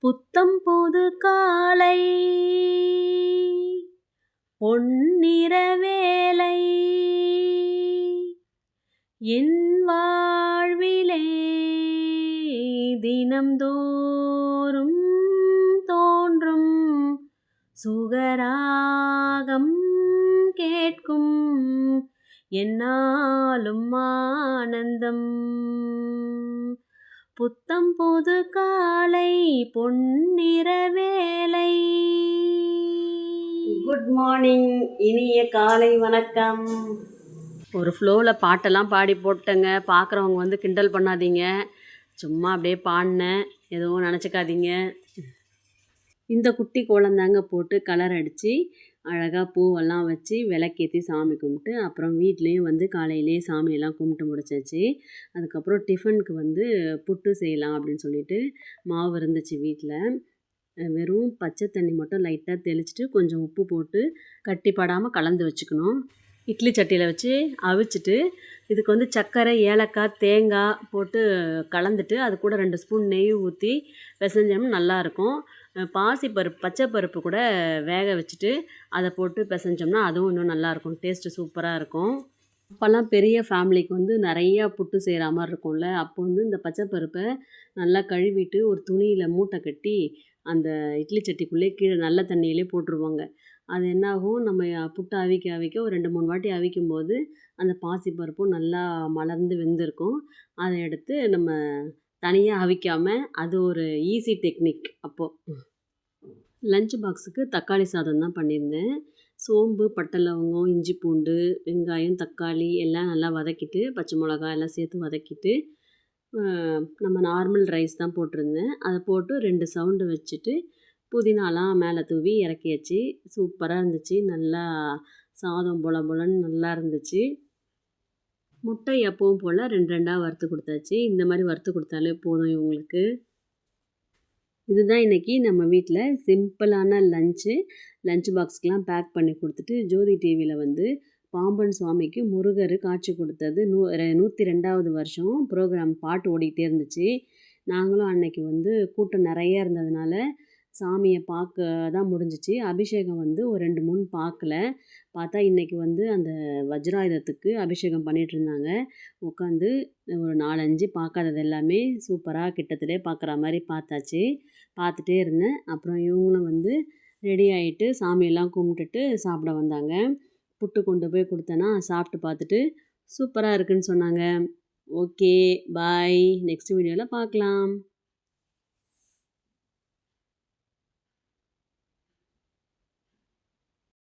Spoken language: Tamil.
புத்தம் புது காலை பொன்னிற வேலை என் வாழ்விலே தினம்தோறும் தோன்றும் சுகராகம் கேட்கும் என்னாலும் ஆனந்தம். புத்தம் புது காலை பொன்னிற வேலை. குட் மார்னிங், இனிய காலை வணக்கம். ஒரு ஃப்ளோவில் பாட்டெல்லாம் பாடி போட்டேங்க. பார்க்குறவங்க வந்து கிண்டல் பண்ணாதீங்க, சும்மா அப்படியே பாடினேன், எதுவும் நினச்சிக்காதீங்க. இந்த குட்டி கோலந்தாங்க போட்டு கலர் அடித்து அழகாக பூவெல்லாம் வச்சு விளக்கேற்றி சாமி கும்பிட்டு, அப்புறம் வீட்லேயும் வந்து காலையிலே சாமியெல்லாம் கும்பிட்டு முடிச்சாச்சு. அதுக்கப்புறம் டிஃபனுக்கு வந்து புட்டு செய்யலாம் அப்படின்னு சொல்லிட்டு மாவு இருந்துச்சு வீட்டில். வெறும் பச்சை தண்ணி மட்டும் லைட்டாக தெளிச்சிட்டு கொஞ்சம் உப்பு போட்டு கட்டிப்படாமல் கலந்து வச்சுக்கணும். இட்லி சட்டியில் வச்சு அவிச்சிட்டு இதுக்கு வந்து சர்க்கரை, ஏலக்காய், தேங்காய் போட்டு கலந்துட்டு அது கூட 2 ஸ்பூன் நெய் ஊற்றி பிசைஞ்சோம்னா நல்லாயிருக்கும். பாசிப்பருப்பு, பச்சை பருப்பு கூட வேக வச்சுட்டு அதை போட்டு பிசைஞ்சோம்னா அதுவும் இன்னும் நல்லாயிருக்கும், டேஸ்ட்டு சூப்பராக இருக்கும். அப்போல்லாம் பெரிய ஃபேமிலிக்கு வந்து நிறையா புட்டு செய்கிற மாதிரி இருக்கும்ல, அப்போ வந்து இந்த பச்சை பருப்பை நல்லா கழுவிட்டு ஒரு துணியில் மூட்டை கட்டி அந்த இட்லி சட்டிக்குள்ளே கீழே நல்ல தண்ணியிலே போட்டுருவாங்க. அது என்னாகும், நம்ம புட்டு அவிக்க ஒரு 2-3 வாட்டி அவிக்கும்போது அந்த பாசிப்பருப்பும் நல்லா மலர்ந்து வெந்திருக்கும். அதை எடுத்து நம்ம தனியாக அவிக்காமல், அது ஒரு ஈஸி டெக்னிக். அப்போது லஞ்ச் பாக்ஸுக்கு தக்காளி சாதம் தான் பண்ணியிருந்தேன். சோம்பு, பட்டை, லவங்கம், இஞ்சி, பூண்டு, வெங்காயம், தக்காளி எல்லாம் நல்லா வதக்கிட்டு, பச்சை மிளகாய் எல்லாம் சேர்த்து வதக்கிட்டு, நம்ம நார்மல் ரைஸ் தான் போட்டிருந்தேன். அதை போட்டு 2 சவுண்டு வச்சுட்டு புதினாலாம் மேலே தூவி இறக்கியாச்சு. சூப்பராக இருந்துச்சு. நல்லா சாதம் பொல பொலன்னு நல்லா இருந்துச்சு. முட்டை எப்பவும் போல் 2 வறுத்து கொடுத்தாச்சு. இந்த மாதிரி வறுத்து கொடுத்தாலே போதும் இவங்களுக்கு. இதுதான் இன்றைக்கி நம்ம வீட்டில் சிம்பிளான லஞ்ச் பாக்ஸ்க்கெலாம் பேக் பண்ணி கொடுத்துட்டு, ஜோதி டிவியில் வந்து பாம்பன் சுவாமிக்கு முருகர் காட்சி கொடுத்தது 102வது வருஷம் ப்ரோக்ராம் பாட்டு ஓடிக்கிட்டே இருந்துச்சு. நாங்களும் அன்னைக்கு வந்து கூட்டம் நிறைய இருந்ததுனால சாமியை பார்க்க தான் முடிஞ்சிச்சு. அபிஷேகம் வந்து ஒரு 2-3 பார்க்கல. பார்த்தா இன்றைக்கி வந்து அந்த வஜ்ராயுதத்துக்கு அபிஷேகம் பண்ணிகிட்ருந்தாங்க. உட்காந்து ஒரு 4-5 பார்க்காதது எல்லாமே சூப்பராக கிட்டத்திலே பார்க்குற மாதிரி பார்த்தாச்சு. பார்த்துட்டே இருந்தேன். அப்புறம் இவங்களும் வந்து ரெடி ஆகிட்டு சாமியெல்லாம் கும்பிட்டுட்டு சாப்பிட வந்தாங்க. புட்டு கொண்டு போய் கொடுத்தேன்னா சாப்பிட்டு பார்த்துட்டு சூப்பராக இருக்குதுன்னு சொன்னாங்க. ஓகே, பாய். நெக்ஸ்ட் வீடியோவில் பார்க்கலாம்.